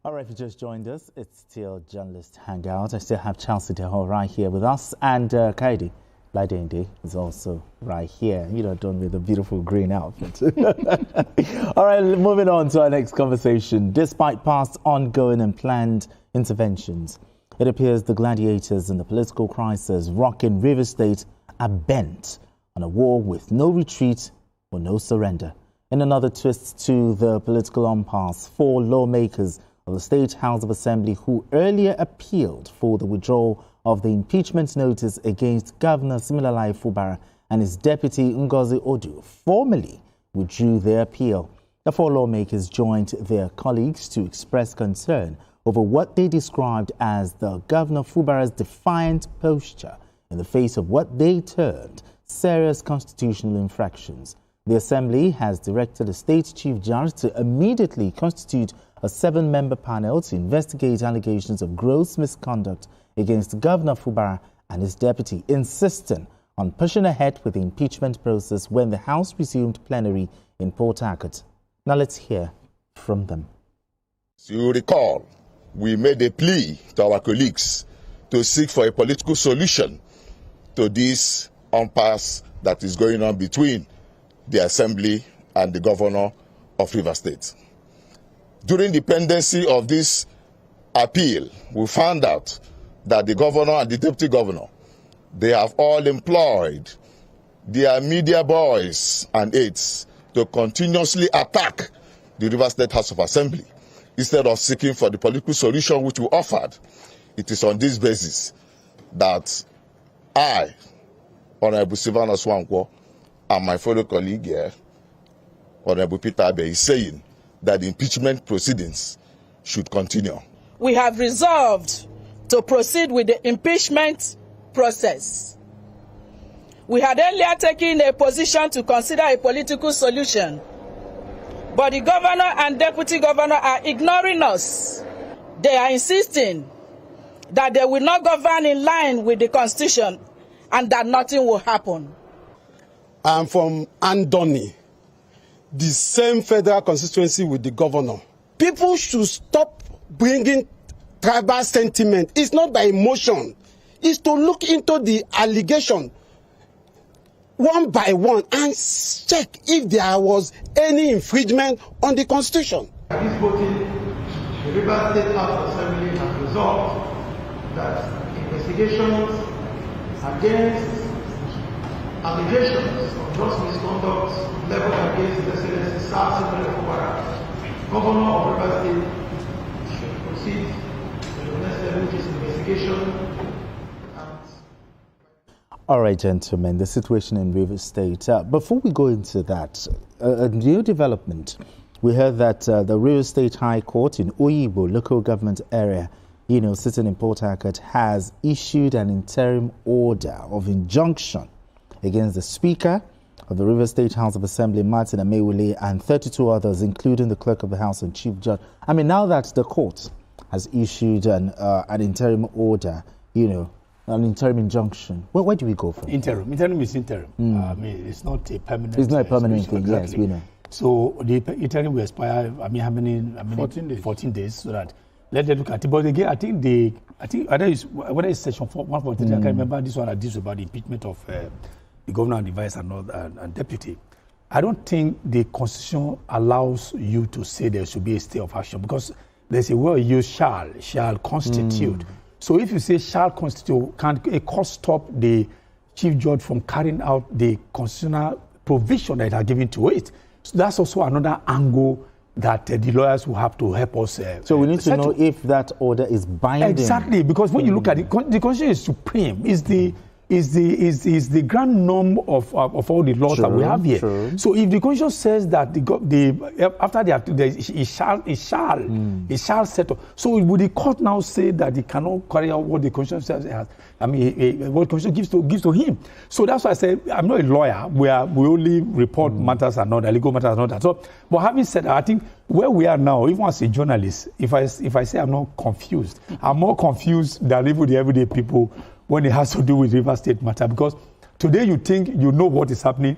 All right, if you just joined us, it's still Journalist Hangout. I still have Chelsea Deho right here with us, and Kaidi Laidende is also right here. You know, done with a beautiful green outfit. All right, moving on to our next conversation. Despite past ongoing and planned interventions, it appears the gladiators in the political crisis rocking Rivers State are bent on a war with no retreat or no surrender. In another twist to the political impasse, 4 lawmakers of the State House of Assembly who earlier appealed for the withdrawal of the impeachment notice against Governor Siminalayi Fubara and his deputy Ngozi Odu formally withdrew their appeal. The 4 lawmakers joined their colleagues to express concern over what they described as the Governor Fubara's defiant posture in the face of what they termed serious constitutional infractions. The Assembly has directed the State Chief Judge to immediately constitute a 7-member panel to investigate allegations of gross misconduct against Governor Fubara and his deputy, insisting on pushing ahead with the impeachment process when the House resumed plenary in Port Harcourt. Now let's hear from them. So you recall, we made a plea to our colleagues to seek for a political solution to this impasse that is going on between the Assembly and the Governor of Rivers State. During the pendency of this appeal, we found out that the Governor and the Deputy Governor, they have all employed their media boys and aides to continuously attack the Rivers State House of Assembly instead of seeking for the political solution which we offered. It is on this basis that I, Honorable Silvana Swankwo, and my fellow colleague here, Honorable Peter Abe, is saying that the impeachment proceedings should continue. We have resolved to proceed with the impeachment process. We had earlier taken a position to consider a political solution, but the governor and deputy governor are ignoring us. They are insisting that they will not govern in line with the Constitution and that nothing will happen. I'm from Andoni, the same federal constituency with the governor. People should stop bringing tribal sentiment. It's not by emotion. It's to look into the allegation one by one and check if there was any infringement on the Constitution. This voting, the Rivers State House of Assembly has resolved that investigations against allegations of gross misconduct leveled against His Excellency Sir Siminalayi Fubara, Governor of Rivers State, should proceed to the next level, which is investigation. All right, gentlemen, the situation in Rivers State. Before we go into that, a new development. We heard that the Rivers State High Court in Oyibo local government area, sitting in Port Harcourt, has issued an interim order of injunction against the Speaker of the Rivers State House of Assembly, Martin Amewule, and 32 others, including the Clerk of the House and Chief Judge. I mean, now that the court has issued an interim order, an interim injunction, where do we go from? Interim is interim. I mean, it's not a permanent. It's not a permanent thing. Exactly. Yes, we know. So the interim will expire. I mean, how many? 14 days. So that let them look at it. But again, I think whether it's section 143, I can't remember this one. This about the impeachment of the governor and the vice and deputy. I don't think the Constitution allows you to say there should be a stay of action because there's a word used shall constitute. So if you say shall constitute, can a court stop the chief judge from carrying out the constitutional provision that are given to it? So that's also another angle that the lawyers will have to help us. So we need to know if that order is binding. Exactly, because when you look at it, the Constitution is supreme. Is the grand norm of all the laws that we have here. True. So if the Constitution says that after they have it shall settle. So would the court now say that it cannot carry out what the Constitution says? I mean, what the Constitution gives to him. So that's why I say I'm not a lawyer. We only report matters and not that, legal matters and not that. So, but having said that, I think where we are now, even as a journalist, if I say I'm not confused, I'm more confused than even the everyday people when it has to do with Rivers State matter, because today you think you know what is happening,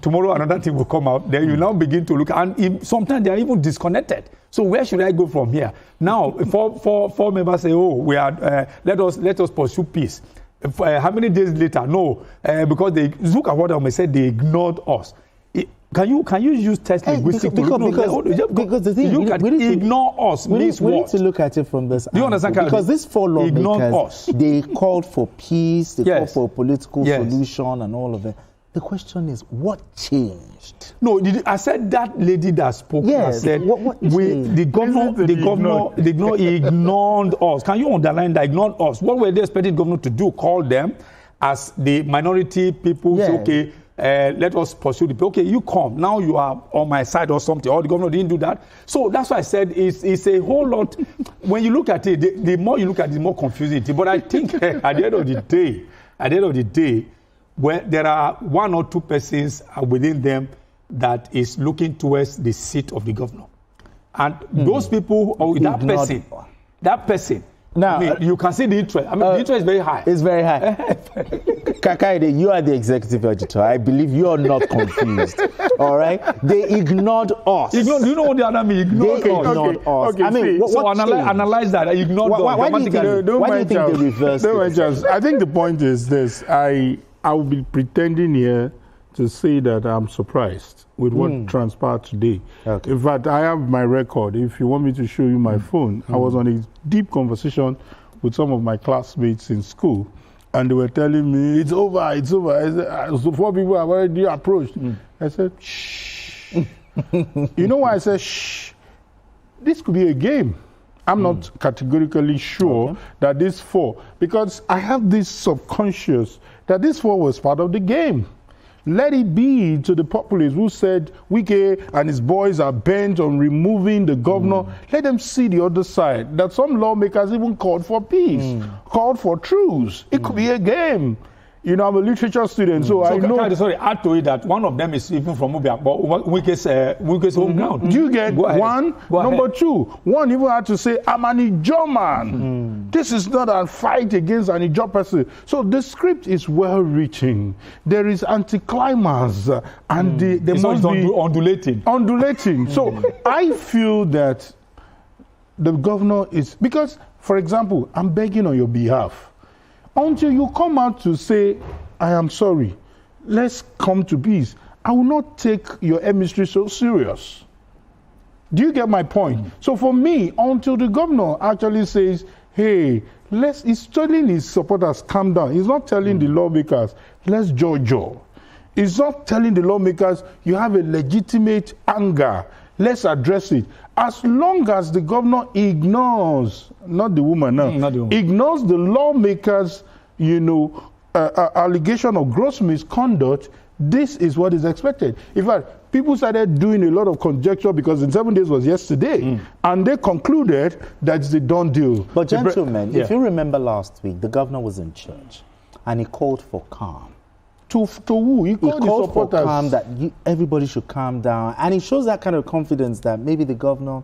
tomorrow another thing will come out. Then you now begin to look, and sometimes they are even disconnected. So where should I go from here? Now, four members say, "Oh, we are let us pursue peace." How many days later? No, because they look at what I said. They ignored us. Can you use test linguistics because the thing ignore us means what? We need to look at it from this. Do you understand? Because these 4 lawmakers, they called for peace, they called for a political solution, and all of it. The question is, what changed? No, I said that lady that spoke. Yes. Said the governor ignored us. Can you underline that? Ignored us. What were they expecting the governor to do? Call them as the minority people. Yes. Say, okay. Let us pursue the people. Okay, you come. Now you are on my side or something. Or the governor didn't do that. So that's why I said it's a whole lot. When you look at it, the more you look at it, the more confusing it is. But I think at the end of the day, where there are 1 or 2 persons within them that is looking towards the seat of the governor. And those people, or that person, now, you can see the interest. The interest is very high. It's very high. Kakaide, you are the executive editor. I believe you are not confused. All right? They ignored us. Do you know what the other means? Ignored us. Okay, I mean, analyze that. Ignored us. Why do you think they reversed it? I think the point is this. I will be pretending here to say that I'm surprised with what transpired today. Okay. In fact, I have my record. If you want me to show you my phone, I was on a deep conversation with some of my classmates in school, and they were telling me, it's over, it's over. I said, so 4 people have already approached. I said, shh. You know why I said, shh? This could be a game. I'm not categorically sure that this 4, because I have this subconscious that this 4 was part of the game. Let it be to the populace who said Wike and his boys are bent on removing the governor. Let them see the other side. That some lawmakers even called for peace, called for truce. It could be a game. You know, I'm a literature student, so I know. Sorry, add to it that one of them is even from Wike's home ground. Do you get one? Number 2, one even had to say, I'm an Ijaw man. This is not a fight against an Ijaw person. So the script is well-reaching. There is anticlimax, and there must be undulating. So I feel that the governor is, because, for example, I'm begging on your behalf. Until you come out to say, I am sorry, let's come to peace, I will not take your emissary so serious. Do you get my point? So for me, until the governor actually says, hey, he's telling his supporters, calm down. He's not telling the lawmakers, let's jojo. He's not telling the lawmakers, you have a legitimate anger. Let's address it. As long as the governor ignores, not the woman now, ignores the lawmakers, allegation of gross misconduct, this is what is expected. In fact, people started doing a lot of conjecture because in 7 days was yesterday, and they concluded that it's a done deal. But gentlemen, if you remember last week, the governor was in church, and he called for calm. To who? He called for calm, that everybody should calm down. And it shows that kind of confidence that maybe the governor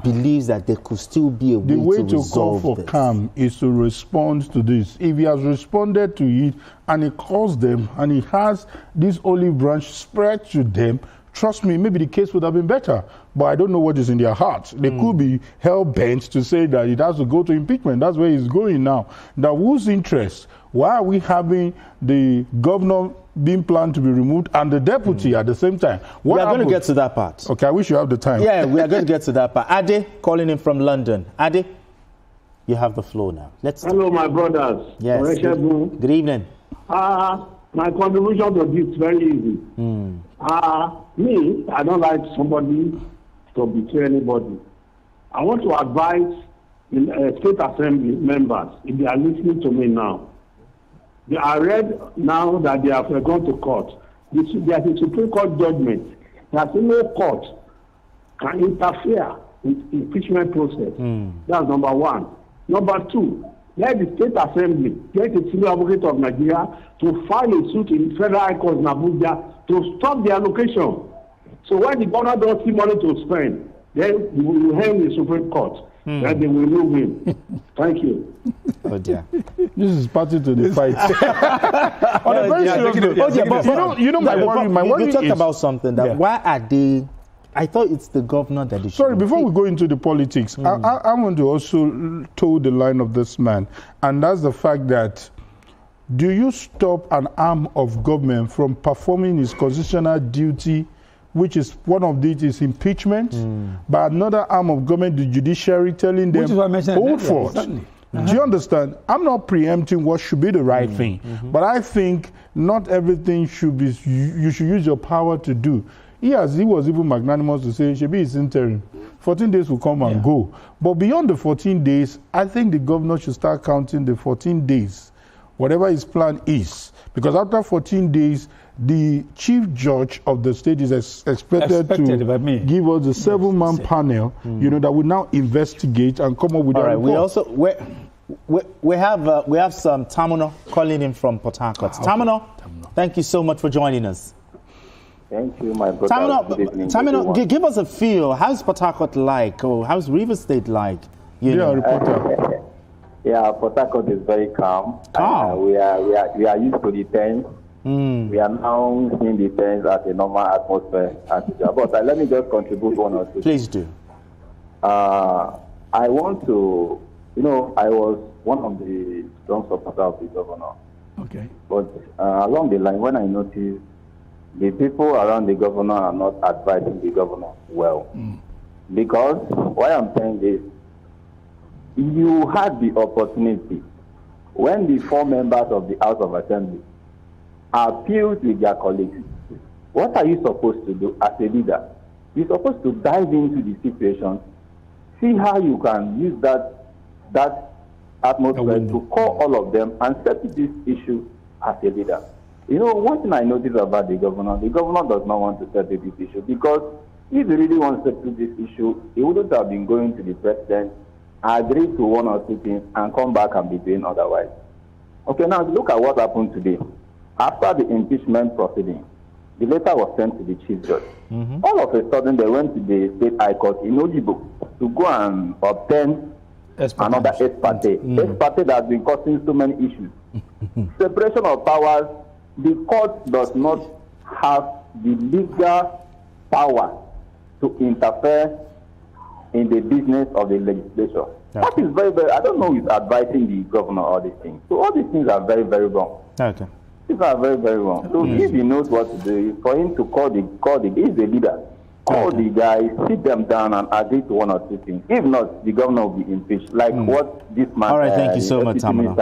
believes that there could still be a way to resolve this. The way to call for calm is to respond to this. If he has responded to it and he calls them and he has this olive branch spread to them, trust me, maybe the case would have been better. But I don't know what is in their hearts. They could be hell-bent to say that it has to go to impeachment. That's where he's going now. Now, whose interest? Why are we having the governor being planned to be removed and the deputy at the same time? We are going to get to that part. Okay, I wish you have the time. Yeah, we are going to get to that part. Ade, calling in from London. Ade, you have the floor now. Hello, my brothers. Yes. Good evening. My contribution to this is very easy. Me, I don't like somebody to betray anybody. I want to advise State Assembly members, if they are listening to me now. They are read now that they have gone to court. There is a Supreme Court judgment that no court can interfere with the impeachment process. That's number 1. Number 2, let the State Assembly get the Senior Advocate of Nigeria to file a suit in Federal High Court in Abuja to stop the allocation. So when the governor doesn't see money to spend, then we will hear in the Supreme Court that they will remove him. Thank you. Oh dear. This is party to the fight. On a very serious note, you know my worry. My worry you talked is about something that why are they? I thought it's the governor that they should. Sorry, before we go into the politics, I want to also toe the line of this man, and that's the fact that do you stop an arm of government from performing its constitutional duty, which is one of these is impeachment, by another arm of government, the judiciary, telling them, hold forth. Do you understand? I'm not preempting what should be the right thing, but I think not everything should be, you should use your power to do. He was even magnanimous to say, Shebi is interim. 14 days will come and go. But beyond the 14 days, I think the governor should start counting the 14 days, whatever his plan is. Because after 14 days, the chief judge of the state is expected to give us a 7-man panel, you know, that will now investigate and come up with a report. We also we have some Tamuno calling in from Port Harcourt. Tamuno, thank you so much for joining us. Thank you, my brother. Tamuno, give us a feel. How's Port Harcourt like? Or how's River State like? Reporter. Yeah, Port Harcourt is very calm. We are used to the tense. We are now seeing the tense at a normal atmosphere. But let me just contribute one or two. Please do. I want to, I was one of the strong supporters of the governor. Okay. But along the line, when I noticed the people around the governor are not advising the governor well. Because why I'm saying this, you had the opportunity when the 4 members of the House of Assembly appealed with their colleagues. What are you supposed to do as a leader? You're supposed to dive into the situation, see how you can use that atmosphere to call all of them and settle this issue as a leader. One thing I noticed about the governor does not want to settle this issue, because if he really wants to settle this issue, he wouldn't have been going to the president, agree to 1 or 2 things, and come back and be doing otherwise. Okay, now look at what happened today. After the impeachment proceeding, the letter was sent to the chief judge. All of a sudden, they went to the state high court in Ojibo to go and obtain another ex parte that has been causing so many issues. Separation of powers. The court does not have the legal power to interfere in the business of the legislature. Okay. That is very, very, I don't know who is advising the governor all these things. So all these things are very, very wrong. Okay. These are very, very wrong. So if he knows what to do, for him to call the he's the leader. Call the guys, sit them down and agree to 1 or 2 things. If not, the governor will be impeached. Like what this man, all right, thank you so much, Tamuno.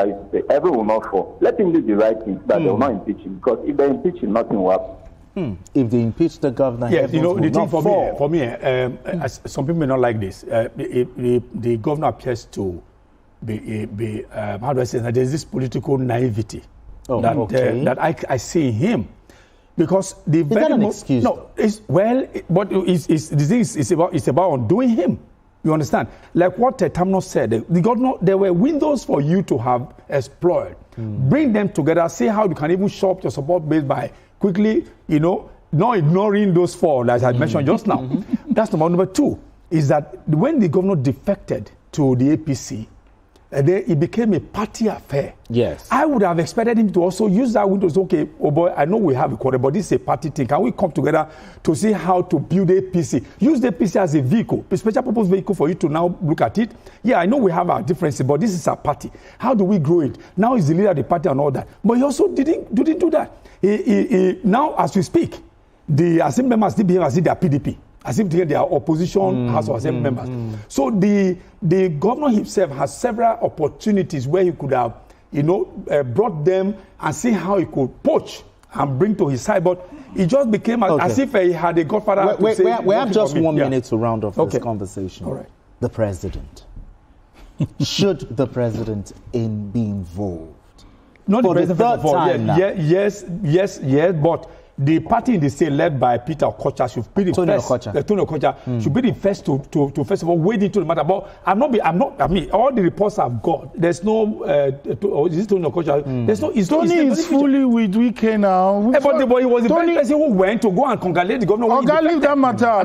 Everyone will not fall. Let him do the right thing, that they will not impeach him. Because if they impeach him, nothing will happen. If they impeach the governor, the thing for me, some people may not like this. The governor appears to be how do I say that? There's this political naivety that I see in him. Because the is that an excuse? No, but it's about undoing him. You understand? Like what Tamuno said, the governor, there were windows for you to have explored. Bring them together, see how you can even shore up your support base by quickly, not ignoring those 4 that I mentioned just now. That's number 2, is that when the governor defected to the APC, it became a party affair. Yes. I would have expected him to also use that window. Okay, oh boy, I know we have a quarter, but this is a party thing. Can we come together to see how to build the APC? Use the APC as a vehicle, a special purpose vehicle for you to now look at it. Yeah, I know we have our differences, but this is a party. How do we grow it? Now he's the leader of the party and all that. But he also didn't do that. Now, as we speak, the assembly members did behave as if they are PDP. As if they are opposition House of Assembly members. So the governor himself has several opportunities where he could have, brought them and see how he could poach and bring to his side. But it just became as if he had a godfather. We have just 1 minute to round off this conversation. All right. The president. Should the president be involved? Not for the president the third time now. Yes, but the party in the state led by Peter Okocha should be the Tony first. Okocha. Tony Okocha should be the first to first of all wade into the matter. But I mean, all the reports I've got, there's no. Is it Tony Okocha? There's no. Tony is fully with Wike now. But he was the very person who went to go and congratulate the governor. Leave that matter.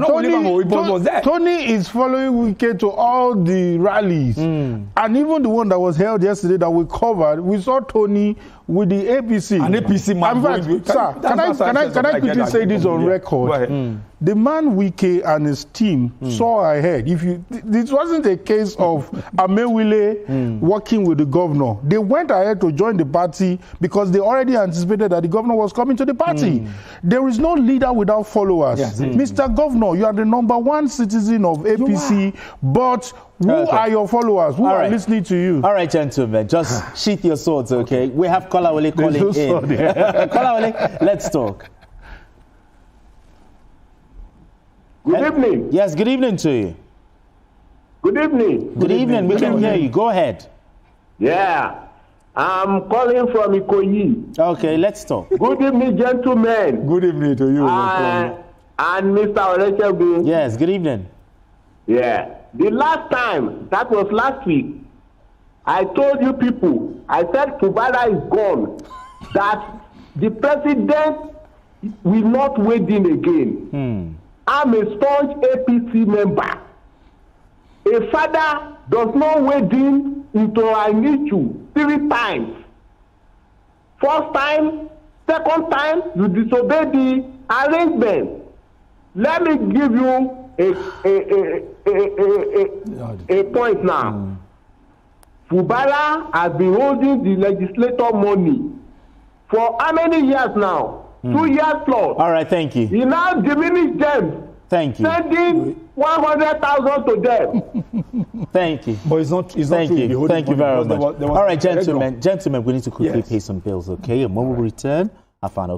Tony is following Wike to all the rallies, and even the one that was held yesterday that we covered, we saw Tony with the APC. An APC man. In fact, can I quickly say this on record? The man Wike and his team saw ahead. This wasn't a case of Amewile working with the governor. They went ahead to join the party because they already anticipated that the governor was coming to the party. There is no leader without followers. Yes. Mr. Governor, you are the #1 citizen of APC, but who are your followers? Who are listening to you? All right, gentlemen, just sheath your swords, okay? We have Kolawole calling in. Kolawole, let's talk. Good evening. Yes, good evening to you. Good evening. Good evening. We can hear you. Go ahead. Yeah. I'm calling from Ikoyi. Okay, let's talk. Good evening, gentlemen. Good evening to you. And Mr. Orechegun. Yes, good evening. Yeah. The last time, that was last week, I told you people, I said Fubara is gone, that the president will not wade in again. I'm a staunch APC member. A father does not wade in into an issue 3 times. First time, second time, you disobey the arrangement. Let me give you a point now. Fubara has been holding the legislator money for how many years now? 2 years plus. All right, thank you. He now diminished them. Thank you. Sending 100,000 to them. Thank you. But it's not Thank you. Thank you very much. All right, gentlemen, we need to quickly pay some bills, okay? And when we return, our final